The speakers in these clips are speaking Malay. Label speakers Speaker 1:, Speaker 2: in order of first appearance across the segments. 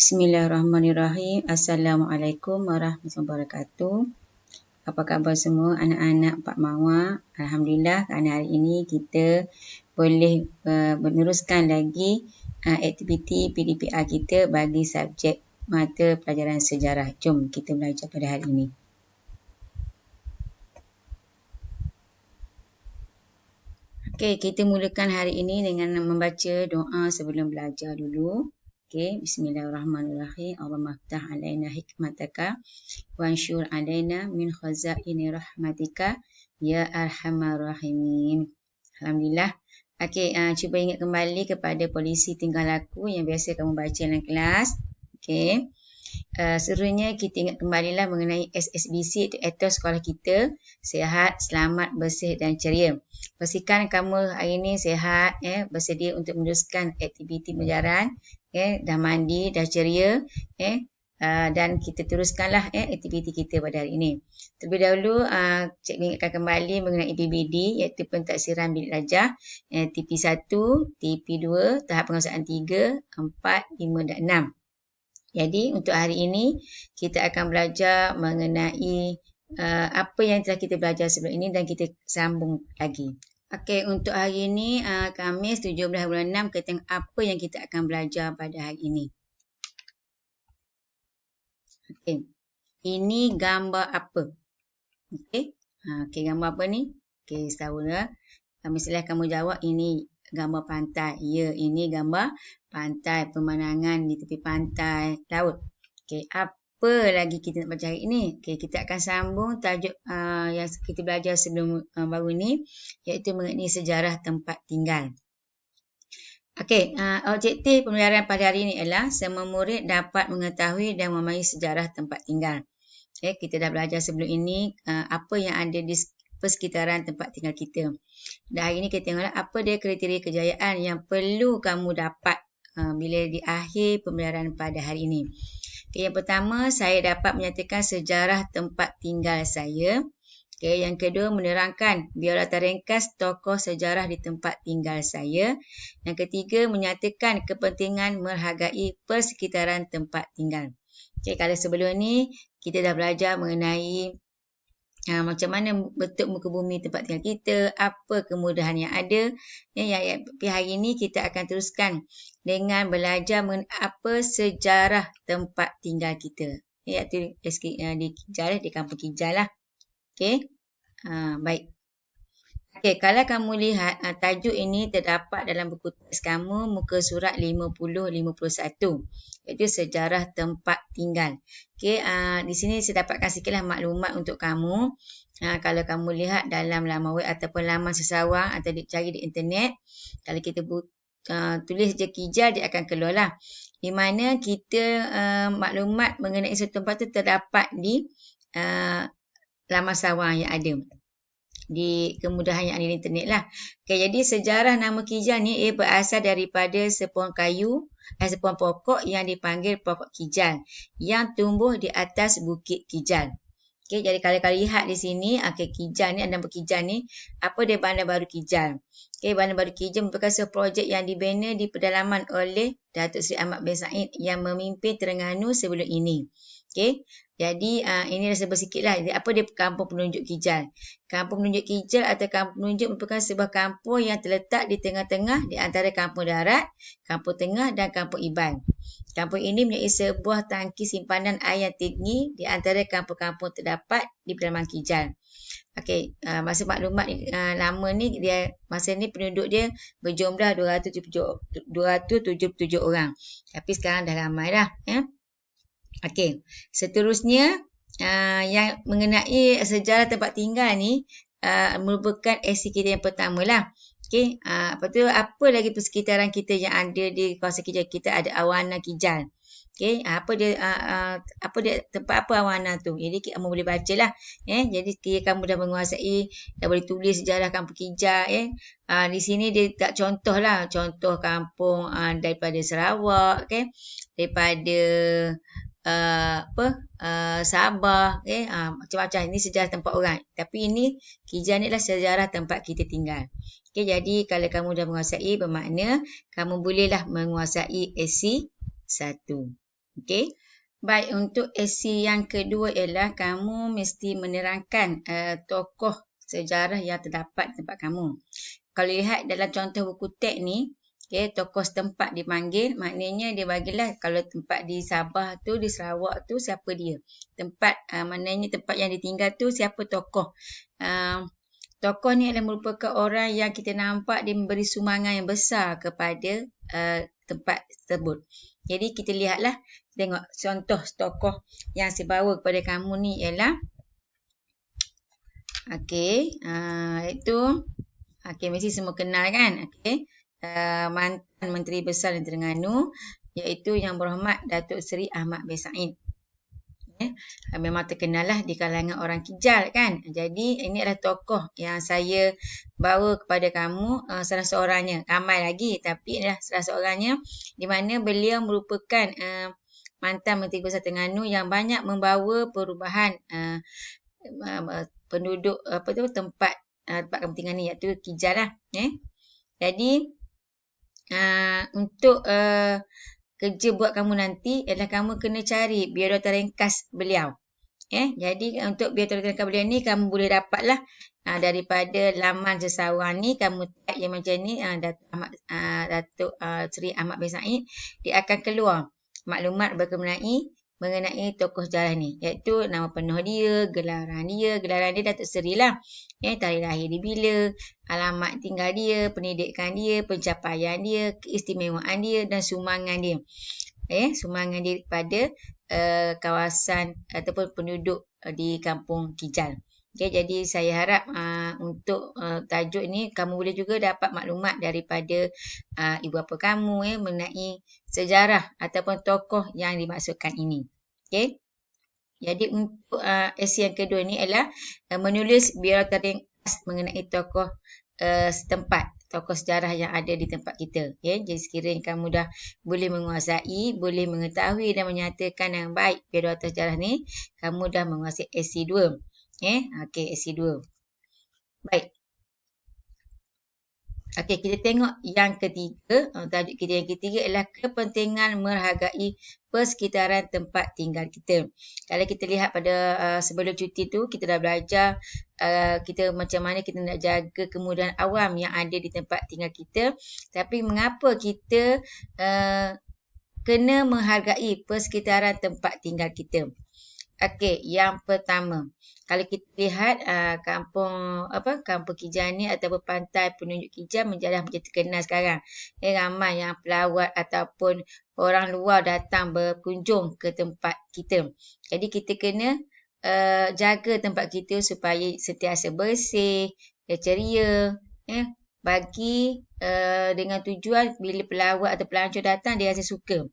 Speaker 1: Bismillahirrahmanirrahim. Assalamualaikum warahmatullahi wabarakatuh. Apa khabar semua anak-anak Pak Mawar? Alhamdulillah kerana hari ini kita boleh meneruskan lagi aktiviti PDPR kita bagi subjek mata pelajaran sejarah. Jom kita belajar pada hari ini. Okey, kita mulakan hari ini dengan membaca doa sebelum belajar dulu. Okey, bismillahirrahmanirrahim. Allahumma aftah alaina hikmataka wa anshur alaina min khazaini rahmatika ya arhamar rahimin. Alhamdulillah. Okey, cuba ingat kembali kepada polisi tinggal laku yang biasa kamu baca dalam kelas. Okey. Serunya kita ingat kembalilah mengenai SSBC atau sekolah kita sihat, selamat, bersih dan ceria. Pastikan kamu hari ini sihat, bersedia untuk meneruskan aktiviti pelajaran, dah mandi, dah ceria, dan kita teruskanlah aktiviti kita pada hari ini. Terlebih dahulu, cikgu ingatkan kembali mengenai PBD iaitu pentaksiran bilik belajar, TP1, TP2, tahap penguasaan 3, 4, 5 dan 6. Jadi untuk hari ini kita akan belajar mengenai apa yang telah kita belajar sebelum ini dan kita sambung lagi. Okey, untuk hari ini Khamis 17 bulan 6 kita tengok apa yang kita akan belajar pada hari ini. Okey. Ini gambar apa? Okey. Okey, gambar apa ni? Okey, setahulah. Mestilah kamu jawab ini gambar pantai. Ya, ini gambar pantai, pemandangan di tepi pantai, laut. Okey, apa lagi kita nak baca hari ini? Okey, kita akan sambung tajuk yang kita belajar sebelum baru ni, iaitu mengenai sejarah tempat tinggal. Okey, objektif pembelajaran pada hari ini ialah semua murid dapat mengetahui dan memahami sejarah tempat tinggal. Okey, kita dah belajar sebelum ini apa yang ada di persekitaran tempat tinggal kita. Dan hari ini kita tengoklah apa dia kriteria kejayaan yang perlu kamu dapat bila di akhir pembelajaran pada hari ini. Okay, yang pertama, saya dapat menyatakan sejarah tempat tinggal saya. Okay, yang kedua, menerangkan biodata ringkas tokoh sejarah di tempat tinggal saya. Yang ketiga, menyatakan kepentingan menghargai persekitaran tempat tinggal. Okay, kalau sebelum ni kita dah belajar mengenai macam mana bentuk muka bumi tempat tinggal kita, apa kemudahan yang ada. Hari ini kita akan teruskan dengan belajar mengenai apa sejarah tempat tinggal kita. Iaitu di Kijal, di kampung Kijal lah. Okey. Baik. Okey, kalau kamu lihat tajuk ini terdapat dalam buku teks kamu muka surat 50-51. Iaitu sejarah tempat tinggal. Okey, di sini saya dapatkan sikitlah maklumat untuk kamu. Kalau kamu lihat dalam laman web ataupun laman sesawang atau dicari di internet, kalau kita tulis je Kijal, dia akan keluarlah. Di mana kita maklumat mengenai satu tempat itu terdapat di laman sawang yang ada. Di kemudahan yang ada di internet lah. Okay, jadi sejarah nama Kijal ni berasal daripada sepohon sepohon pokok yang dipanggil pokok Kijal yang tumbuh di atas bukit Kijal. Okay, jadi kalau kalian lihat di sini, Kijal ni, nama Kijal ni, apa dia Bandar Baru Kijal. Okay, Bandar Baru Kijal merupakan sebuah projek yang dibina di pedalaman oleh Datuk Seri Ahmad bin Said yang memimpin Terengganu sebelum ini. Okay. Jadi ini dah sebut sikit lah. Apa dia kampung penunjuk Kijal? Kampung penunjuk Kijal atau kampung penunjuk merupakan sebuah kampung yang terletak di tengah-tengah di antara kampung darat, kampung tengah dan kampung Iban. Kampung ini menjadi sebuah tangki simpanan air yang tinggi di antara kampung-kampung terdapat di pedalaman Kijal. Okey, masa maklumat lama ni masa ni penduduk dia berjumlah 277 orang. Tapi sekarang dah ramai dah, Okey, seterusnya yang mengenai sejarah tempat tinggal ni merupakan aksi kita yang pertama lah. Okey, lepas tu apa lagi persekitaran kita yang ada di kawasan Kijal? Kita ada Awana Kijal. Okey, apa dia tempat apa Awana tu? Jadi kamu boleh bacalah. Jadi kamu dah menguasai, dah boleh tulis sejarah kampung Kijal. Di sini dia tak contoh lah, contoh kampung daripada Sarawak, daripada Sabah, macam-macam. Ini sejarah tempat orang. Tapi ini Kijal ni adalah sejarah tempat kita tinggal. Jadi kalau kamu dah menguasai, bermakna kamu bolehlah menguasai SC1. Okey. Baik, untuk aksi yang kedua ialah kamu mesti menerangkan tokoh sejarah yang terdapat di tempat kamu. Kalau lihat dalam contoh buku teks ni, tokoh setempat dipanggil, maknanya dia bagilah kalau tempat di Sabah tu, di Sarawak tu, siapa dia. Tempat, maknanya tempat yang ditinggal tu, siapa tokoh. Tokoh ni adalah merupakan orang yang kita nampak dia memberi sumbangan yang besar kepada tempat tersebut. Jadi kita lihatlah, tengok contoh tokoh yang saya bawa kepada kamu ni ialah itu mesti semua kenal kan. Mantan Menteri Besar Negeri Terengganu iaitu Yang Berhormat Datuk Seri Ahmad bin Said. Memang terkenal lah di kalangan orang Kijal kan. Jadi ini adalah tokoh yang saya bawa kepada kamu, salah seorangnya, ramai lagi tapi adalah salah seorangnya di mana beliau merupakan mantan Menteri Besar Terengganu yang banyak membawa perubahan penduduk tempat kepentingan ni iaitu Kijal lah. Jadi untuk kerja buat kamu nanti adalah kamu kena cari biodata ringkas beliau. Jadi untuk biodata ringkas beliau ni kamu boleh dapatlah daripada laman seseorang ni, kamu type yang macam ni, Datuk Seri Ahmad bin Said, dia akan keluar maklumat mengenai tokoh sejarah ni, iaitu nama penuh dia, gelaran dia Datuk Seri lah. Tarikh lahir dia bila, alamat tinggal dia, pendidikan dia, pencapaian dia, keistimewaan dia dan sumbangan dia. Sumbangan dia kepada kawasan ataupun penduduk di kampung Kijal. Jadi saya harap untuk tajuk ni kamu boleh juga dapat maklumat daripada ibu bapa kamu mengenai sejarah ataupun tokoh yang dimaksudkan ini. Jadi untuk aksi yang kedua ni adalah menulis biodata ringkas mengenai tokoh setempat, tokoh sejarah yang ada di tempat kita. Jadi sekiranya kamu dah boleh menguasai, boleh mengetahui dan menyatakan yang baik biodata sejarah ni, kamu dah menguasai aksi 2. Aksi 2. Baik. Kita tengok yang ketiga. Tajuk kita yang ketiga ialah kepentingan menghargai persekitaran tempat tinggal kita. Kalau kita lihat pada sebelum cuti tu, kita dah belajar kita macam mana kita nak jaga kemudahan awam yang ada di tempat tinggal kita. Tapi mengapa kita kena menghargai persekitaran tempat tinggal kita? Yang pertama, kalau kita lihat kampung Kijal ni ataupun pantai penunjuk Kijal menjadi terkenal sekarang. Ramai yang pelawat ataupun orang luar datang berkunjung ke tempat kita. Jadi kita kena jaga tempat kita supaya sentiasa bersih, ceria, bagi dengan tujuan bila pelawat atau pelancong datang dia rasa suka.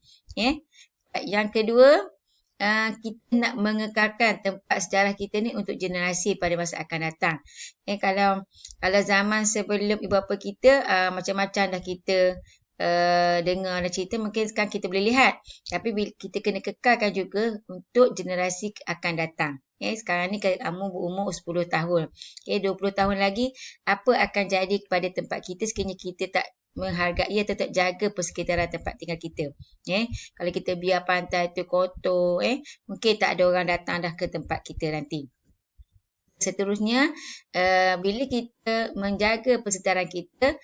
Speaker 1: Yang kedua, kita nak mengekalkan tempat sejarah kita ni untuk generasi pada masa akan datang. Kalau zaman sebelum ibu bapa kita macam-macam dah kita dengar dan cerita, mungkin sekarang kita boleh lihat. Tapi kita kena kekalkan juga untuk generasi akan datang. Sekarang ni kamu berumur 10 tahun. 20 tahun lagi, apa akan jadi kepada tempat kita sekiranya kita tak menghargai atau tak jaga persekitaran tempat tinggal kita. Kalau kita biar pantai tu kotor, mungkin tak ada orang datang dah ke tempat kita nanti. Seterusnya, bila kita menjaga persekitaran kita,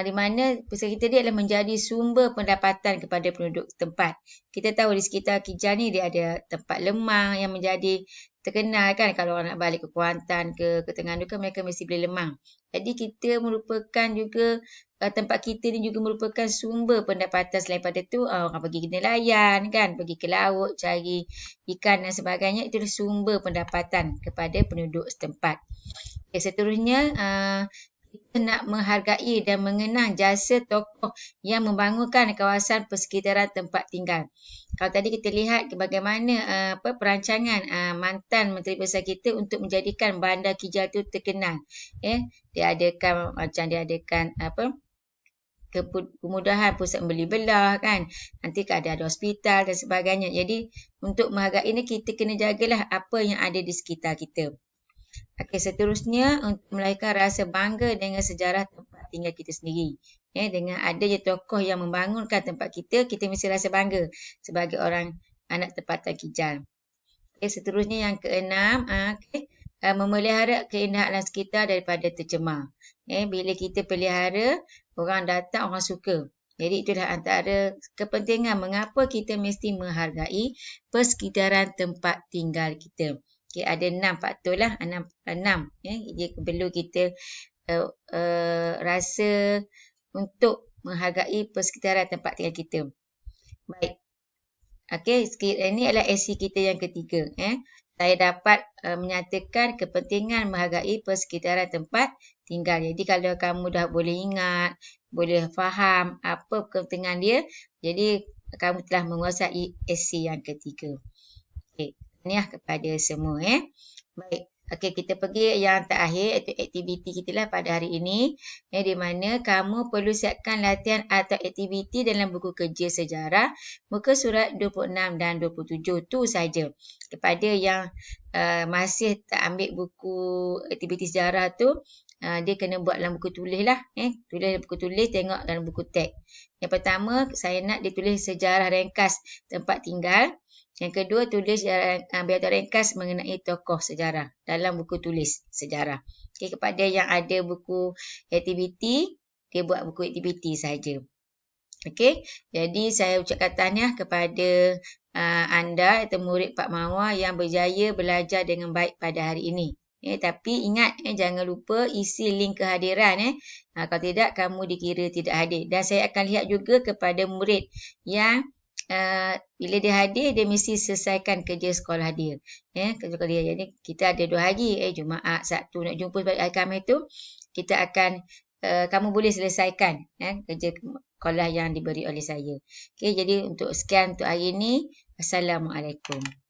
Speaker 1: di mana persekitaran kita dia adalah menjadi sumber pendapatan kepada penduduk tempat. Kita tahu di sekitar Kijal ni dia ada tempat lemang yang menjadi terkenal kan, kalau orang nak balik ke Kuantan ke Terengganu kan mereka mesti beli lemang. Jadi kita merupakan juga tempat kita ni juga merupakan sumber pendapatan. Selain pada tu orang pergi nelayan kan, pergi ke laut cari ikan dan sebagainya, itu sumber pendapatan kepada penduduk setempat. Seterusnya kita nak menghargai dan mengenang jasa tokoh yang membangunkan kawasan persekitaran tempat tinggal. Kalau tadi kita lihat bagaimana perancangan mantan Menteri Besar kita untuk menjadikan bandar Kijal tu terkenal. Dia adakan kemudahan pusat membeli belah kan. Nanti ada hospital dan sebagainya. Jadi untuk menghargai ini kita kena jagalah apa yang ada di sekitar kita. Seterusnya untuk melahirkan rasa bangga dengan sejarah tempat tinggal kita sendiri. Dengan adanya tokoh yang membangunkan tempat kita mesti rasa bangga sebagai orang anak tempatan Kijal. Seterusnya yang keenam, memelihara keindahan alam sekitar daripada tercemar. Bila kita pelihara, orang datang, orang suka. Jadi itulah antara kepentingan mengapa kita mesti menghargai persekitaran tempat tinggal kita. Ada 6 faktor lah, 6. Dia perlu kita rasa untuk menghargai persekitaran tempat tinggal kita. Baik. Ini adalah aksi kita yang ketiga. Saya dapat menyatakan kepentingan menghargai persekitaran tempat tinggal. Jadi kalau kamu dah boleh ingat, boleh faham apa kepentingan dia, jadi kamu telah menguasai aksi yang ketiga. Tahniah kepada semua. Baik. Kita pergi yang terakhir, iaitu aktiviti kita lah pada hari ini. Di mana kamu perlu siapkan latihan atau aktiviti dalam buku kerja sejarah muka surat 26 dan 27 tu saja. Kepada yang masih tak ambil buku aktiviti sejarah tu, dia kena buat dalam buku tulis lah. Tulis dalam buku tulis, tengok dalam buku teks. Yang pertama, saya nak dia tulis sejarah ringkas tempat tinggal. Yang kedua, tulis biota ringkas mengenai tokoh sejarah dalam buku tulis sejarah. Kepada yang ada buku aktiviti, dia buat buku aktiviti saja. Jadi saya ucapkan tahniah kepada anda atau murid Pak Mawar yang berjaya belajar dengan baik pada hari ini. Tapi ingat, jangan lupa isi link kehadiran. Kalau tidak, kamu dikira tidak hadir. Dan saya akan lihat juga kepada murid yang bila dia hadir, dia mesti selesaikan kerja sekolah dia. Kerja sekolah dia. Jadi kita ada 2 hari, Jumaat, Sabtu nak jumpa pada hari Khamis tu, kita akan kamu boleh selesaikan kerja sekolah yang diberi oleh saya. Jadi untuk sekian untuk hari ini. Assalamualaikum.